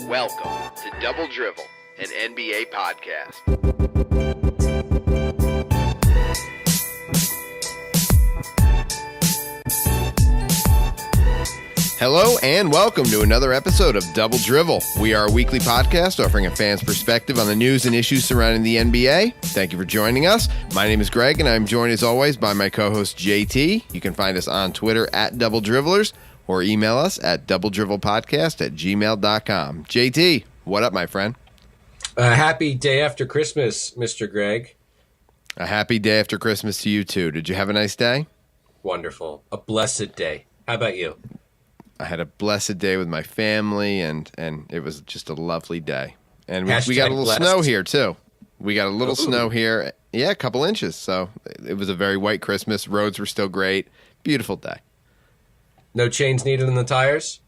Welcome to Double Drivel, an NBA podcast. Hello and welcome to another episode of Double Drivel. We are a weekly podcast offering a fan's perspective on the news and issues surrounding the NBA. Thank you for joining us. My name is Greg and I'm joined as always by my co-host JT. You can find us on Twitter at Double Dribblers or email us at doubledrivelpodcast@gmail.com. JT, what up, my friend? Happy day after Christmas, Mr. Greg. A happy day after Christmas to you too. Did you have a nice day? Wonderful. A blessed day. How about you? I had a blessed day with my family, and it was just a lovely day. And we got a little blessed. snow here, too. We got a little snow here. Yeah, a couple inches. So it was a very white Christmas. Roads were still great. Beautiful day. No chains needed in the tires?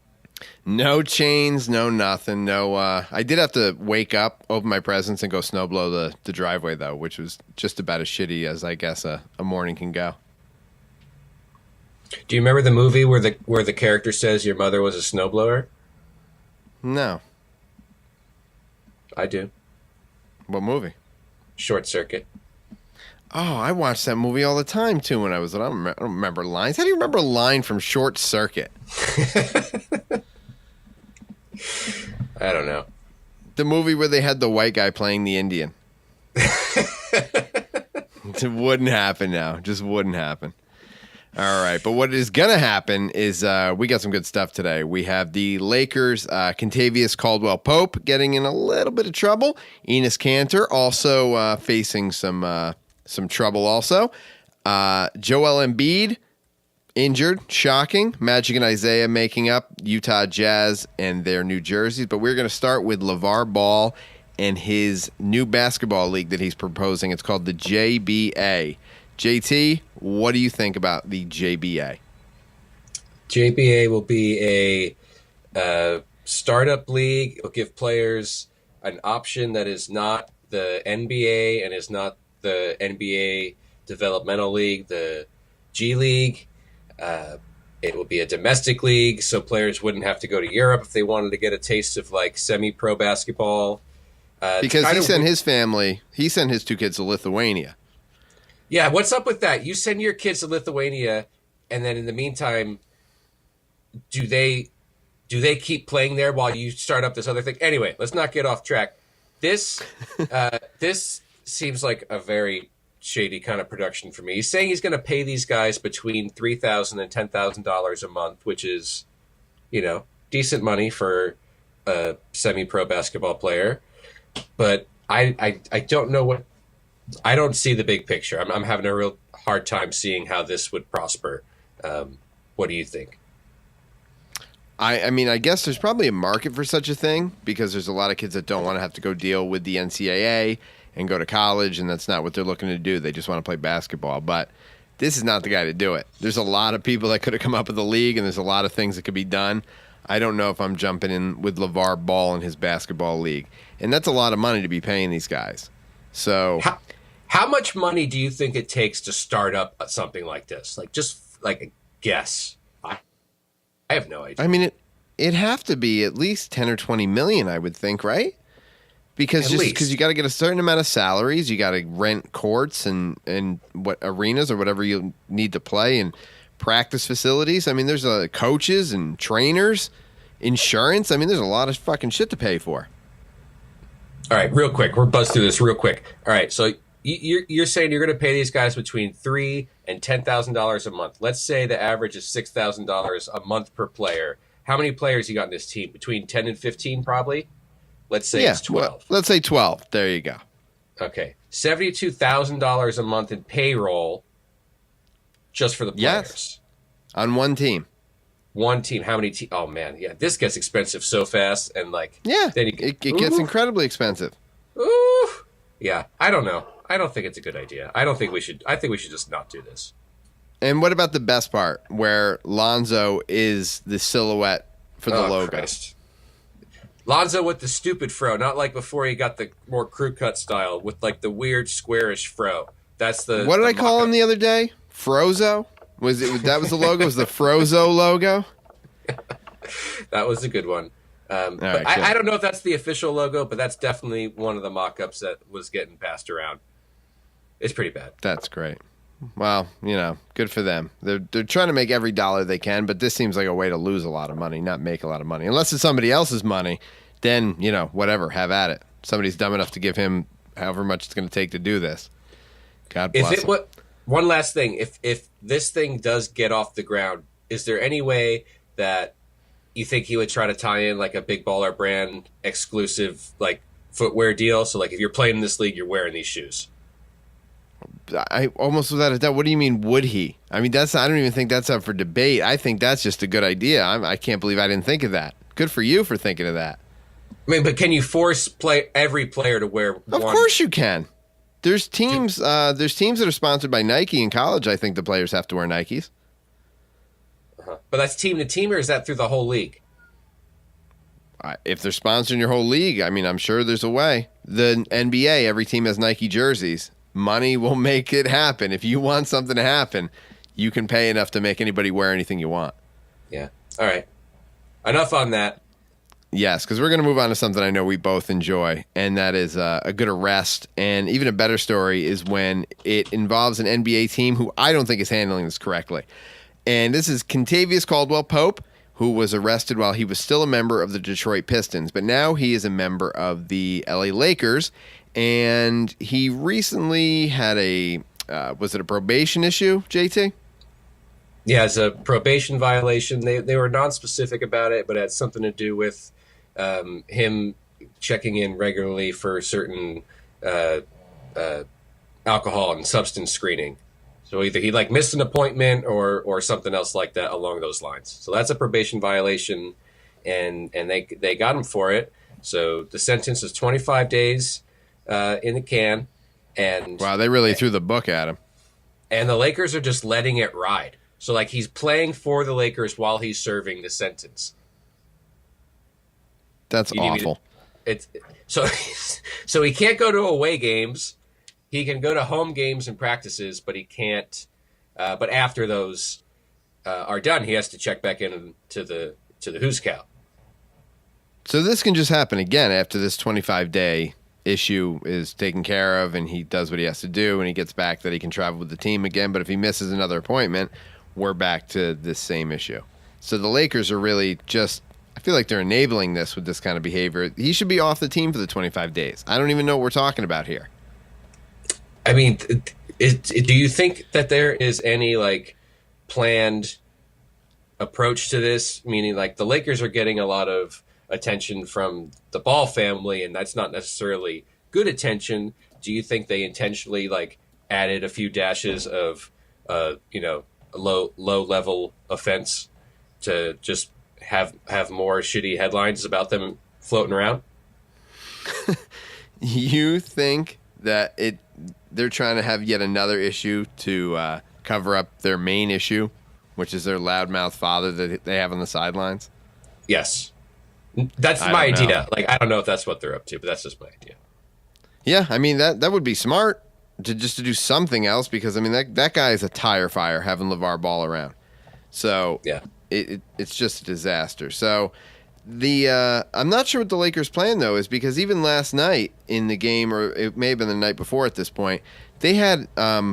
No chains, no nothing. No. I did have to wake up, open my presents, and go snow blow the driveway, though, which was just about as shitty as I guess a morning can go. Do you remember the movie where the character says your mother was a snowblower? No. I do. What movie? Short Circuit. Oh, I watched that movie all the time, too, when I was little. I don't remember lines. How do you remember a line from Short Circuit? I don't know. The movie where they had the white guy playing the Indian. It wouldn't happen now. Just wouldn't happen. All right, but what is going to happen is we got some good stuff today. We have the Lakers, Kentavious Caldwell-Pope getting in a little bit of trouble. Enes Kanter also facing some trouble also. Joel Embiid injured, shocking. Magic and Isaiah making up Utah Jazz and their new jerseys. But we're going to start with Lavar Ball and his new basketball league that he's proposing. It's called the JBA. JT, what do you think about the JBA? JBA will be a startup league. It'll give players an option that is not the NBA and is not the NBA Developmental League, the G League. It will be a domestic league, so players wouldn't have to go to Europe if they wanted to get a taste of like semi-pro basketball. Because he sent his two kids to Lithuania. Yeah, what's up with that? You send your kids to Lithuania, and then in the meantime, do they keep playing there while you start up this other thing? Anyway, let's not get off track. This seems like a very shady kind of production for me. He's saying he's going to pay these guys between $3,000 and $10,000 a month, which is, decent money for a semi-pro basketball player. But I don't know what. I don't see the big picture. I'm having a real hard time seeing how this would prosper. What do you think? I mean, I guess there's probably a market for such a thing because there's a lot of kids that don't want to have to go deal with the NCAA and go to college, and that's not what they're looking to do. They just want to play basketball. But this is not the guy to do it. There's a lot of people that could have come up with the league, and there's a lot of things that could be done. I don't know if I'm jumping in with Lavar Ball and his basketball league. And that's a lot of money to be paying these guys. So How much money do you think it takes to start up something like this? Like, just like a guess. I have no idea. I mean, it'd have to be at least 10 or 20 million, I would think, right? Because you got to get a certain amount of salaries, you got to rent courts and what arenas or whatever you need to play and practice facilities. I mean, there's coaches and trainers, insurance. I mean, there's a lot of fucking shit to pay for. All right, real quick. We'll buzz through this real quick. All right, so you're saying you're going to pay these guys between $3,000 and $10,000 a month. Let's say the average is $6,000 a month per player. How many players you got in this team? Between 10 and 15, probably? Let's say it's 12. Well, let's say 12. There you go. Okay. $72,000 a month in payroll just for the players. Yes. On one team. One team. How many teams? Oh, man. Yeah, this gets expensive so fast. And then it gets incredibly expensive. Ooh. Yeah, I don't know. I don't think it's a good idea. I think we should just not do this. And what about the best part, where Lonzo is the silhouette for the logo? Christ. Lonzo with the stupid fro, not like before he got the more crew cut style with like the weird squarish fro. That's the. What did I call him the other day? Frozo? That was the logo? Was the Frozo logo? That was a good one. But right, I don't know if that's the official logo, but that's definitely one of the mock-ups that was getting passed around. It's pretty bad. That's great. Well, good for them. They're trying to make every dollar they can, but this seems like a way to lose a lot of money, not make a lot of money. Unless it's somebody else's money, then, whatever, have at it. Somebody's dumb enough to give him however much it's going to take to do this. God bless him. One last thing. If this thing does get off the ground, is there any way that you think he would try to tie in like a Big Baller Brand exclusive like footwear deal? So like if you're playing in this league, you're wearing these shoes. I almost without a doubt. What do you mean, would he? I mean, I don't even think that's up for debate. I think that's just a good idea. I can't believe I didn't think of that. Good for you for thinking of that. I mean, but can you force every player to wear one? Of course you can. There's teams that are sponsored by Nike in college. I think the players have to wear Nikes. But that's team to team, or is that through the whole league? If they're sponsoring your whole league, I mean, I'm sure there's a way. The NBA, every team has Nike jerseys. Money will make it happen. If you want something to happen, you can pay enough to make anybody wear anything you want. Yeah. All right. Enough on that. Yes, because we're going to move on to something I know we both enjoy, and that is a good arrest. And even a better story is when it involves an NBA team who I don't think is handling this correctly. And this is Kentavious Caldwell-Pope, who was arrested while he was still a member of the Detroit Pistons. But now he is a member of the LA Lakers, and he recently had was it a probation issue, JT? Yeah, it's a probation violation. They were non-specific about it, but it had something to do with him checking in regularly for certain alcohol and substance screening. So either he missed an appointment or something else like that along those lines. So that's a probation violation, and they got him for it. So the sentence is 25 days in the can. And wow, they really threw the book at him. And the Lakers are just letting it ride. So he's playing for the Lakers while he's serving the sentence. That's awful. So he can't go to away games. He can go to home games and practices, but he can't. But after those are done, he has to check back in to the Who's Cow. So this can just happen again after this 25-day issue is taken care of, and he does what he has to do, and he gets back that he can travel with the team again. But if he misses another appointment, we're back to this same issue. So the Lakers are really just, I feel like they're enabling this with this kind of behavior. He should be off the team for the 25 days. I don't even know what we're talking about here. I mean, do you think that there is any planned approach to this? Meaning the Lakers are getting a lot of attention from the Ball family, and that's not necessarily good attention. Do you think they intentionally added a few dashes of low level offense to just have more shitty headlines about them floating around? You think that they're trying to have yet another issue to cover up their main issue, which is their loudmouth father that they have on the sidelines? Yes. That's my idea. I don't know if that's what they're up to, but that's just my idea. Yeah, I mean, that would be smart to do something else, because, I mean, that guy is a tire fire having Lavar Ball around. So yeah, it's just a disaster. So I'm not sure what the Lakers' plan, though, is, because even last night in the game, or it may have been the night before at this point, they had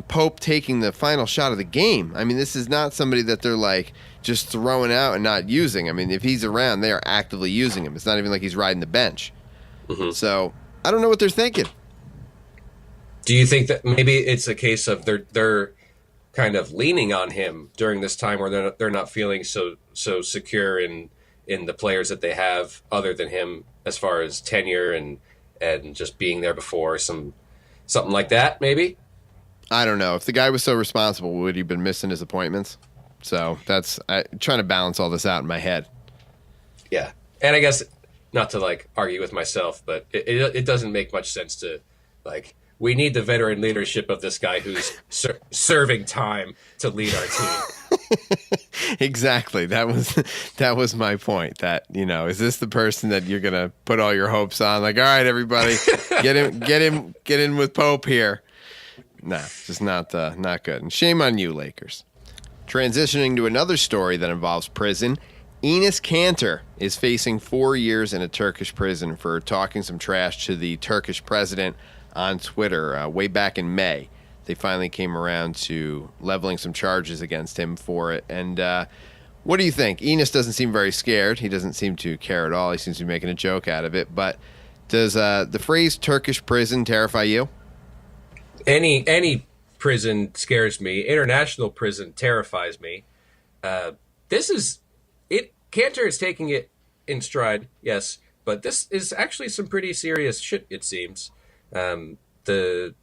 Pope taking the final shot of the game. I mean, this is not somebody that they're just throwing out and not using. I mean, if he's around, they are actively using him. It's not even like he's riding the bench. Mm-hmm. So I don't know what they're thinking. Do you think that maybe it's a case of they're kind of leaning on him during this time where they're not feeling so secure in the players that they have other than him, as far as tenure and just being there before, something like that, maybe? I don't know. If the guy was so responsible, would he have been missing his appointments? So that's trying to balance all this out in my head. Yeah. And I guess, not to argue with myself, but it doesn't make much sense to we need the veteran leadership of this guy who's serving time to lead our team. Exactly. That was my point. That, is this the person that you're gonna put all your hopes on? All right, everybody, get in with Pope here. Nah, just not good. And shame on you, Lakers. Transitioning to another story that involves prison. Enes Kanter is facing 4 years in a Turkish prison for talking some trash to the Turkish president on Twitter way back in May. They finally came around to leveling some charges against him for it. And what do you think? Enes doesn't seem very scared. He doesn't seem to care at all. He seems to be making a joke out of it. But does the phrase Turkish prison terrify you? Any prison scares me. International prison terrifies me. This is it. Kanter is taking it in stride, yes, but this is actually some pretty serious shit. It seems. The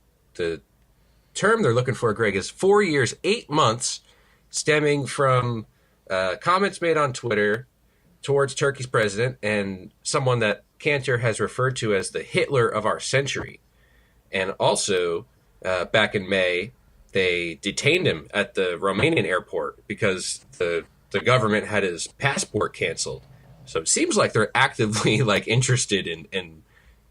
term they're looking for, Greg, is 4 years, 8 months, stemming from comments made on Twitter towards Turkey's president and someone that Kanter has referred to as the Hitler of our century. And also, back in May, they detained him at the Romanian airport because the government had his passport canceled. So it seems like they're actively interested in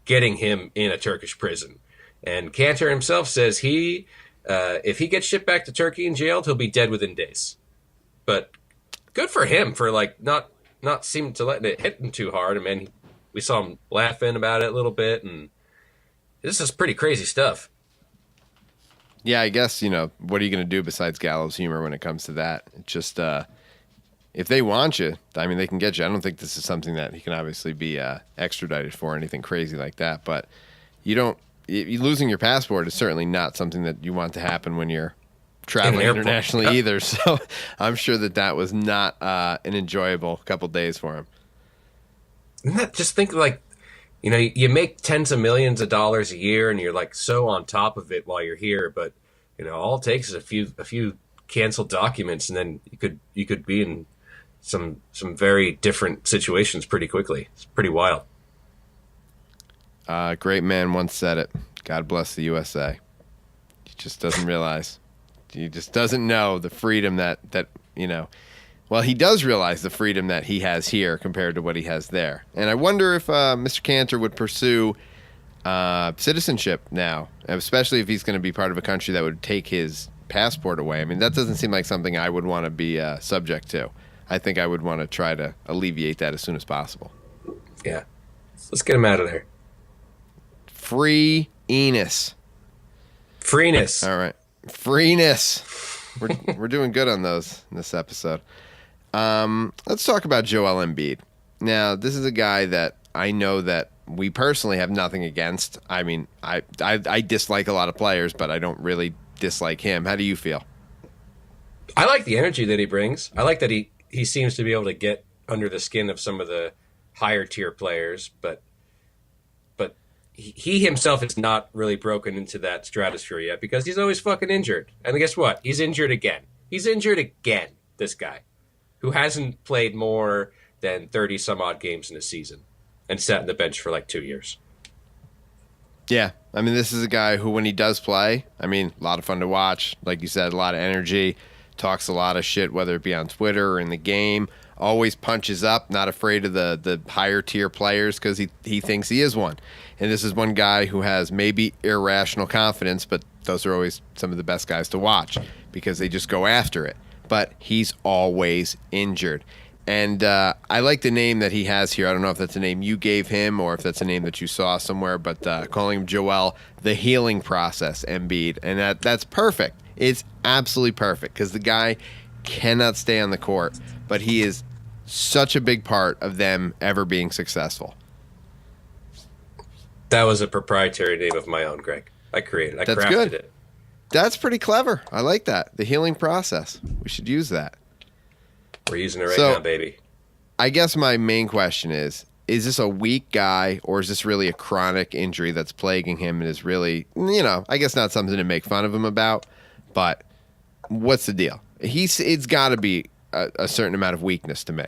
getting him in a Turkish prison. And Kanter himself says if he gets shipped back to Turkey and jailed, he'll be dead within days. But good for him for not seeming to let it hit him too hard. I mean, we saw him laughing about it a little bit, and this is pretty crazy stuff. Yeah, I guess, what are you going to do besides gallows humor when it comes to that? It's just, if they want you, I mean, they can get you. I don't think this is something that he can obviously be extradited for or anything crazy like that. But losing your passport is certainly not something that you want to happen when you're traveling internationally either. So I'm sure that was not an enjoyable couple days for him. Isn't that just think you make tens of millions of dollars a year and you're so on top of it while you're here, but all it takes is a few canceled documents and then you could be in some very different situations pretty quickly. It's pretty wild. Great man once said it. God bless the USA. He just doesn't realize. He just doesn't know the freedom that well, he does realize the freedom that he has here compared to what he has there. And I wonder if Mr. Kanter would pursue citizenship now, especially if he's going to be part of a country that would take his passport away. I mean, that doesn't seem like something I would want to be subject to. I think I would want to try to alleviate that as soon as possible. Yeah. Let's get him out of there. Free Enes. Freeness. All right. Freeness. We're doing good on those in this episode. Let's talk about Joel Embiid. Now, this is a guy that I know that we personally have nothing against. I mean, I dislike a lot of players, but I don't really dislike him. How do you feel? I like the energy that he brings. I like that he seems to be able to get under the skin of some of the higher tier players, but he himself is not really broken into that stratosphere yet because he's always fucking injured. And guess what? He's injured again. He's injured again, this guy, who hasn't played more than 30 some odd games in a season and sat on the bench for 2 years. Yeah. I mean, this is a guy who, when he does play, a lot of fun to watch. Like you said, a lot of energy, talks a lot of shit, whether it be on Twitter or in the game, always punches up, not afraid of the higher tier players because he thinks he is one. And this is one guy who has maybe irrational confidence, but those are always some of the best guys to watch because they just go after it. But he's always injured. And I like the name that he has here. I don't know if that's a name you gave him or if that's a name that you saw somewhere, but calling him Joel, the healing process, Embiid. And that's perfect. It's absolutely perfect because the guy cannot stay on the court, but he is such a big part of them ever being successful. That was a proprietary name of my own, Greg. I crafted it. That's pretty clever. I like that. The healing process. We should use that. We're using it right now, baby. I guess my main question is this a weak guy or is this really a chronic injury that's plaguing him and is really, I guess not something to make fun of him about, but what's the deal? It's got to be a certain amount of weakness to me.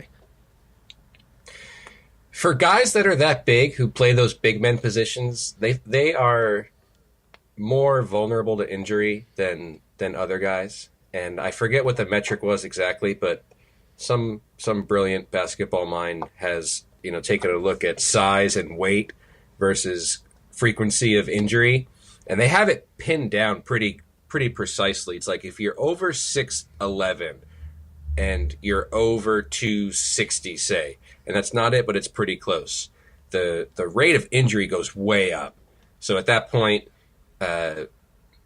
For guys that are that big who play those big men positions, they are more vulnerable to injury than other guys. And I forget what the metric was exactly, but some brilliant basketball mind has taken a look at size and weight versus frequency of injury, and they have it pinned down pretty precisely. It's like if you're over 6'11", and you're over 260, say, and that's not it, but it's pretty close. The rate of injury goes way up. So at that point,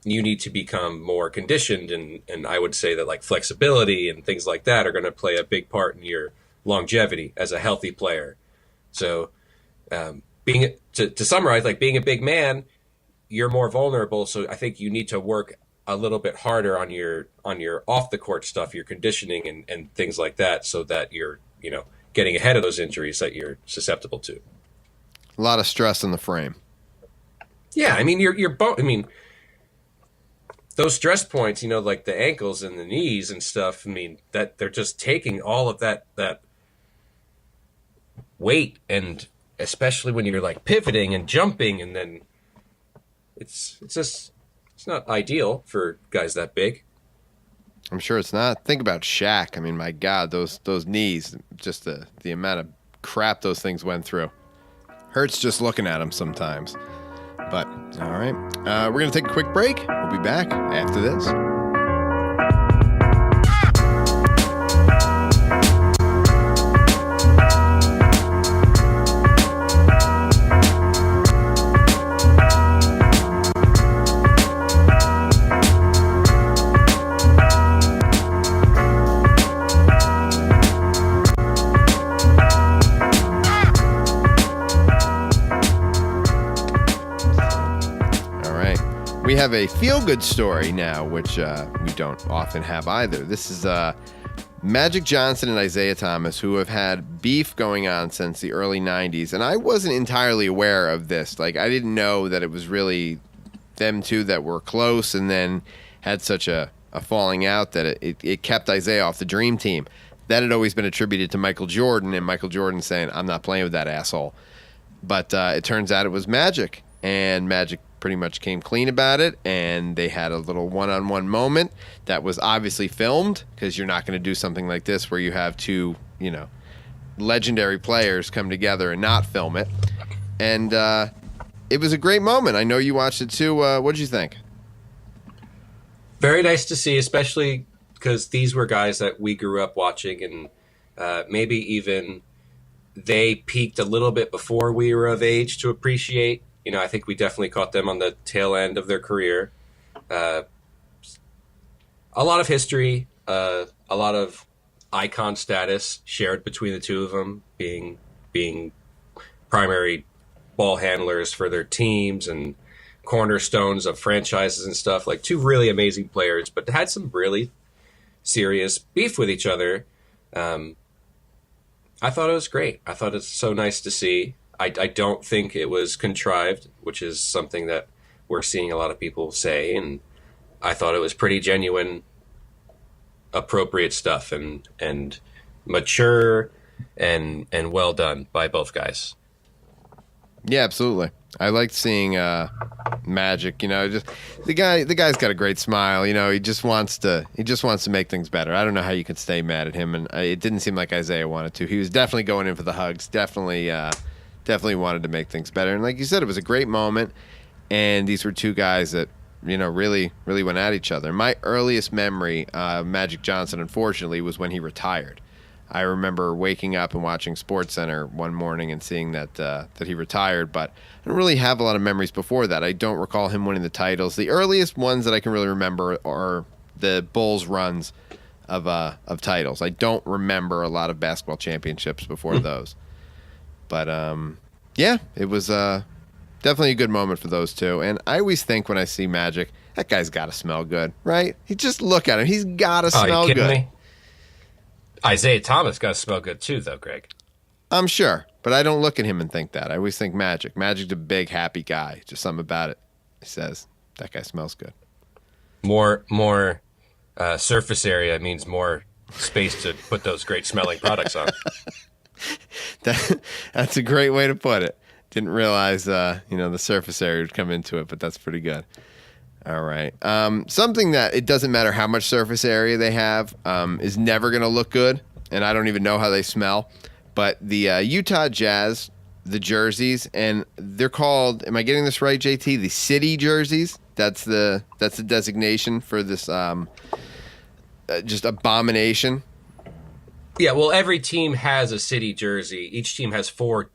you need to become more conditioned, and I would say that like flexibility and things like that are going to play a big part in your longevity as a healthy player. So being to summarize, like being a big man, you're more vulnerable. So I think you need to work a little bit harder on your off the court stuff, your conditioning and things like that, so that you're getting ahead of those injuries that you're susceptible to. A lot of stress in the frame. Yeah, I mean those stress points, like the ankles and the knees and stuff. I mean that they're just taking all of that weight, and especially when you're like pivoting and jumping, and then it's not ideal for guys that big. I'm sure it's not. Think about Shaq. I mean, my God, those knees, just the amount of crap those things went through. Hurts just looking at them sometimes. But, all right. We're going to take a quick break. We'll be back after this. We have a feel-good story now, which we don't often have either. This is Magic Johnson and Isaiah Thomas, who have had beef going on since the early 90s. And I wasn't entirely aware of this. Like, I didn't know that it was really them two that were close and then had such a falling out that it kept Isaiah off the dream team. That had always been attributed to Michael Jordan, and Michael Jordan saying, I'm not playing with that asshole. But it turns out it was Magic, and Magic pretty much came clean about it, and they had a little one-on-one moment that was obviously filmed, because you're not going to do something like this where you have two, legendary players come together and not film it. And it was a great moment. I know you watched it too. What did you think? Very nice to see, especially because these were guys that we grew up watching, and maybe even they peaked a little bit before we were of age to appreciate. I think we definitely caught them on the tail end of their career. A lot of history, a lot of icon status shared between the two of them, being primary ball handlers for their teams and cornerstones of franchises and stuff. Like two really amazing players, but had some really serious beef with each other. I thought it was great. I thought it's so nice to see. I don't think it was contrived, which is something that we're seeing a lot of people say, and I thought it was pretty genuine, appropriate stuff, and mature and well done by both guys. Yeah, absolutely. I liked seeing Magic. Just the guy's got a great smile. He just wants to make things better. I don't know how you could stay mad at him, and it didn't seem like Isaiah wanted to. He was definitely going in for the hugs. Definitely wanted to make things better. And like you said, it was a great moment. And these were two guys that, really, really went at each other. My earliest memory of Magic Johnson, unfortunately, was when he retired. I remember waking up and watching SportsCenter one morning and seeing that he retired, but I don't really have a lot of memories before that. I don't recall him winning the titles. The earliest ones that I can really remember are the Bulls' runs of titles. I don't remember a lot of basketball championships before those. But, yeah, it was definitely a good moment for those two. And I always think when I see Magic, that guy's got to smell good, right? You just look at him. He's got to smell good. Me? Isaiah Thomas got to smell good too, though, Greg. I'm sure, but I don't look at him and think that. I always think Magic. Magic's a big, happy guy. Just something about it. He says, that guy smells good. More surface area means more space to put those great smelling products on. That's a great way to put it. Didn't realize, the surface area would come into it, but that's pretty good. All right. Something that it doesn't matter how much surface area they have is never going to look good, and I don't even know how they smell. But the Utah Jazz, the jerseys, and they're called, am I getting this right, JT? The city jerseys? That's the designation for this just abomination Yeah, well, every team has a city jersey. Each team has four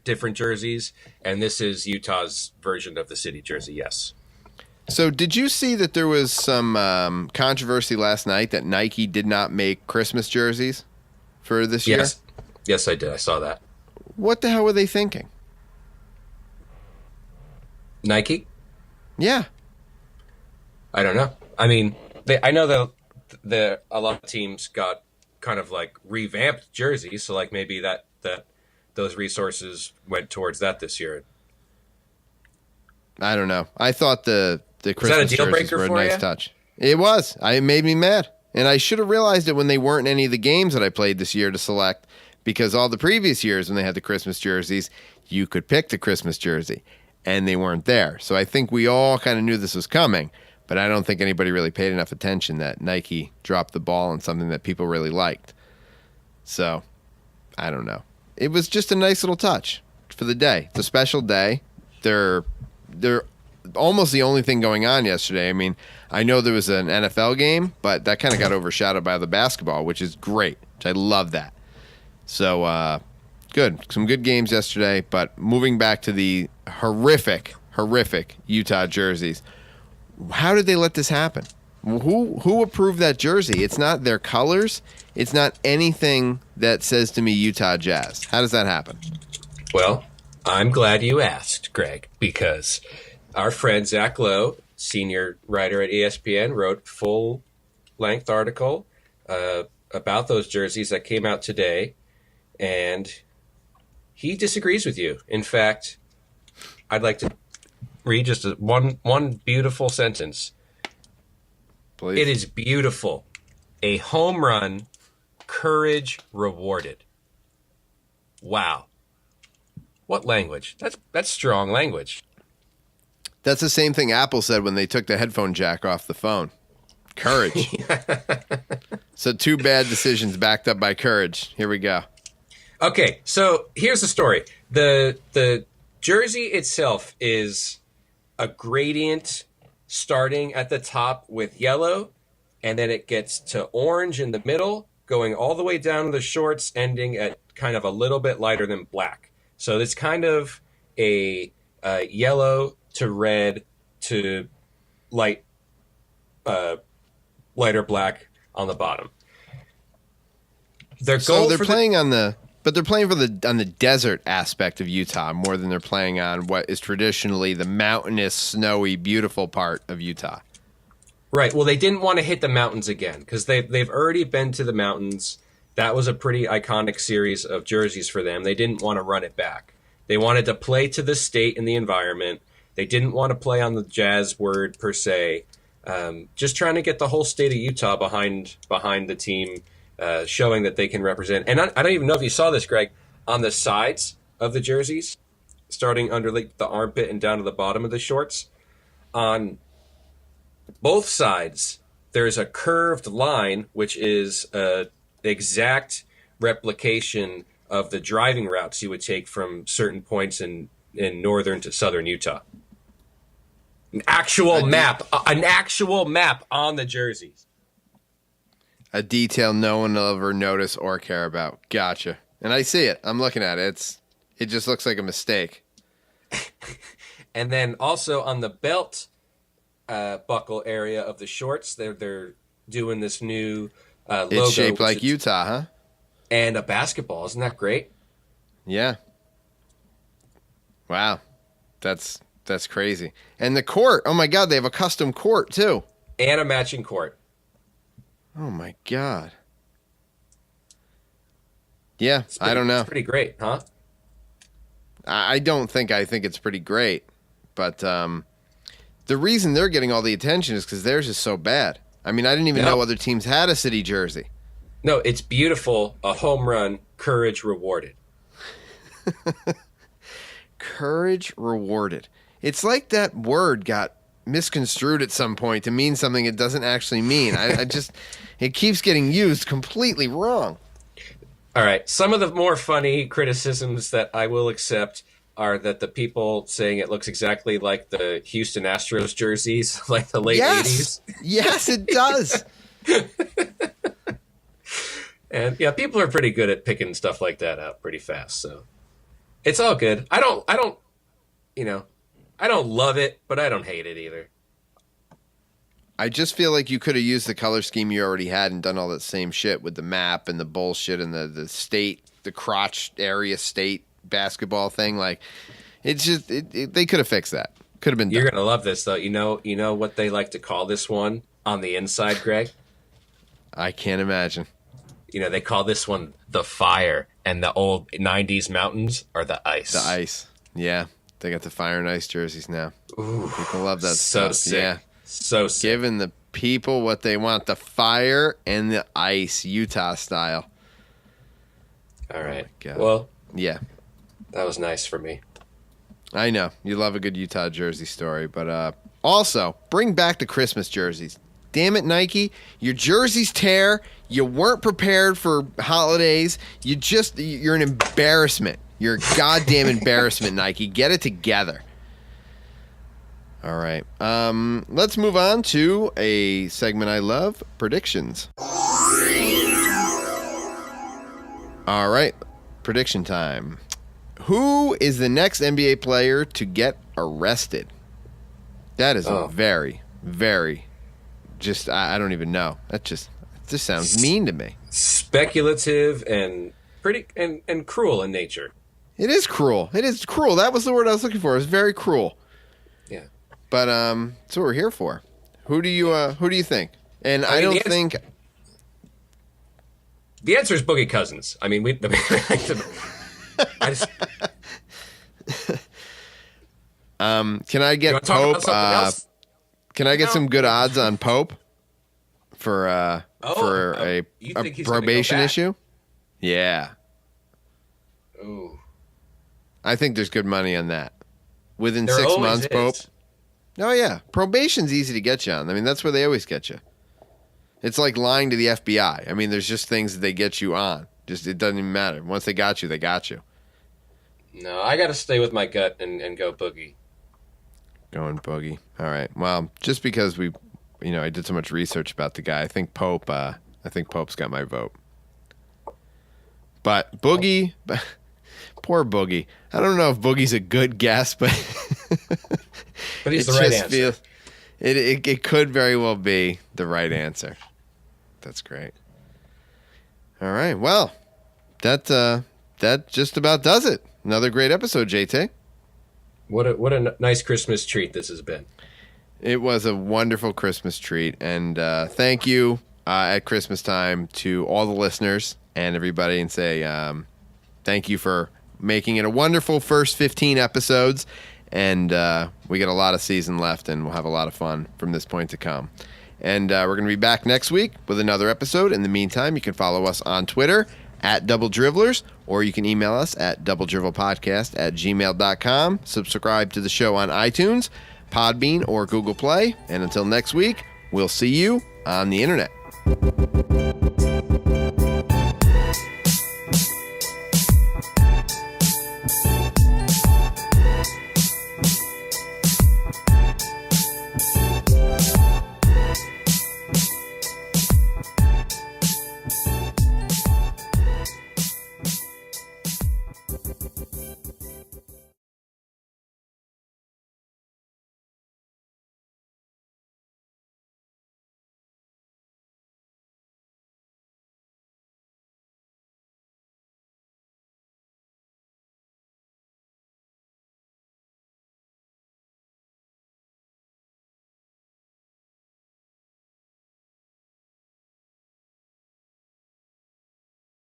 different jerseys, and this is Utah's version of the city jersey, yes. So did you see that there was some controversy last night that Nike did not make Christmas jerseys for this year? Yes. Yes, I did. I saw that. What the hell were they thinking? Nike? Yeah. I don't know. I mean, I know that a lot of teams got kind of like revamped jerseys, so like maybe that those resources went towards that this year. I don't know. I thought the Christmas that a deal jerseys breaker were a for nice you? touch. It was. It made me mad. And I should have realized it when they weren't any of the games that I played this year to select, because all the previous years when they had the Christmas jerseys, you could pick the Christmas jersey, and they weren't there. So I think we all kind of knew this was coming, but I don't think anybody really paid enough attention that Nike dropped the ball on something that people really liked. So I don't know. It was just a nice little touch for the day. It's a special day. They're almost the only thing going on yesterday. I mean, I know there was an NFL game, but that kind of got overshadowed by the basketball, which is great. I love that. So, good. Some good games yesterday, but moving back to the horrific Utah jerseys. How did they let this happen? Who approved that jersey? It's not their colors. It's not anything that says to me Utah Jazz. How does that happen? Well, I'm glad you asked, Greg, because our friend Zach Lowe, senior writer at ESPN, wrote full-length article about those jerseys that came out today, and he disagrees with you. In fact, I'd like to read just one beautiful sentence. Please. It is beautiful. A home run, courage rewarded. Wow. What language? That's strong language. That's the same thing Apple said when they took the headphone jack off the phone. Courage. So 2 bad decisions backed up by courage. Here we go. Okay, so here's the story. The jersey itself is a gradient starting at the top with yellow, and then it gets to orange in the middle, going all the way down to the shorts, ending at kind of a little bit lighter than black. So it's kind of a yellow to red to lighter black on the bottom. They're playing on the desert aspect of Utah more than they're playing on what is traditionally the mountainous, snowy, beautiful part of Utah. Right. Well, they didn't want to hit the mountains again because they've already been to the mountains. That was a pretty iconic series of jerseys for them. They didn't want to run it back. They wanted to play to the state and the environment. They didn't want to play on the Jazz word per se. Just trying to get the whole state of Utah behind the team, showing that they can represent. And I don't even know if you saw this, Greg, on the sides of the jerseys, starting under the armpit and down to the bottom of the shorts. On both sides, there's a curved line, which is an exact replication of the driving routes you would take from certain points in northern to southern Utah. An actual map on the jerseys. A detail no one will ever notice or care about. Gotcha. And I see it. I'm looking at it. It just looks like a mistake. And then also on the belt buckle area of the shorts, they're doing this new logo. It's shaped like Utah, huh? And a basketball. Isn't that great? Yeah. Wow. That's crazy. And the court. Oh, my God. They have a custom court, too. And a matching court. Oh, my God. Yeah, I don't know. It's pretty great, huh? I think it's pretty great. But the reason they're getting all the attention is because theirs is so bad. I mean, I didn't even know other teams had a city jersey. No, it's beautiful. A home run, courage rewarded. Courage rewarded. It's like that word got misconstrued at some point to mean something it doesn't actually mean. It keeps getting used completely wrong. All right. Some of the more funny criticisms that I will accept are that the people saying it looks exactly like the Houston Astros jerseys, like the late 80s. Yes, it does. And yeah, people are pretty good at picking stuff like that out pretty fast. So it's all good. I don't love it, but I don't hate it either. I just feel like you could have used the color scheme you already had and done all that same shit with the map and the bullshit and the state, the crotch area state basketball thing. Like, it's just they could have fixed that. Could have been done. You're gonna love this though. You know what they like to call this one on the inside, Greg? I can't imagine. They call this one the fire, and the old '90s mountains are the ice. The ice, yeah. They got the fire and ice jerseys now. Ooh, people love that so stuff. sick. Yeah, so sick. Giving the people what they want: the fire and the ice, Utah style. All right. Oh my God. Well, yeah, that was nice for me. I know you love a good Utah jersey story, but also bring back the Christmas jerseys. Damn it, Nike! Your jerseys tear. You weren't prepared for holidays. You're an embarrassment. You're a goddamn embarrassment, Nike. Get it together. All right. Let's move on to a segment I love, predictions. All right. Prediction time. Who is the next NBA player to get arrested? That is a very, very, I don't even know. It just sounds mean to me. Speculative and pretty and cruel in nature. It is cruel. It is cruel. That was the word I was looking for. It's very cruel. Yeah. But that's what we're here for. Who do you think? And I don't think the answer is Boogie Cousins. I mean, can I get Pope? Can I get some good odds on Pope for a probation issue? Yeah. Ooh. I think there's good money on that. Within There 6 always months, is. Pope. Oh yeah, probation's easy to get you on. I mean, that's where they always get you. It's like lying to the FBI. I mean, there's just things that they get you on. Just it doesn't even matter. Once they got you, they got you. No, I got to stay with my gut and go Boogie. Going Boogie. All right. Well, just because I did so much research about the guy, I think Pope's got my vote. But Boogie, poor Boogie. I don't know if Boogie's a good guess, but but he's the right answer. It could very well be the right answer. That's great. All right. Well, that just about does it. Another great episode, JT. What a nice Christmas treat this has been. It was a wonderful Christmas treat, and thank you at Christmas time to all the listeners and everybody, and say thank you for making it a wonderful first 15 episodes, and we got a lot of season left, and we'll have a lot of fun from this point to come. And we're going to be back next week with another episode. In the meantime, you can follow us on Twitter at Double Dribblers, or you can email us at doubledrivelpodcast@gmail.com. Subscribe to the show on iTunes, Podbean, or Google Play. And until next week, we'll see you on the internet.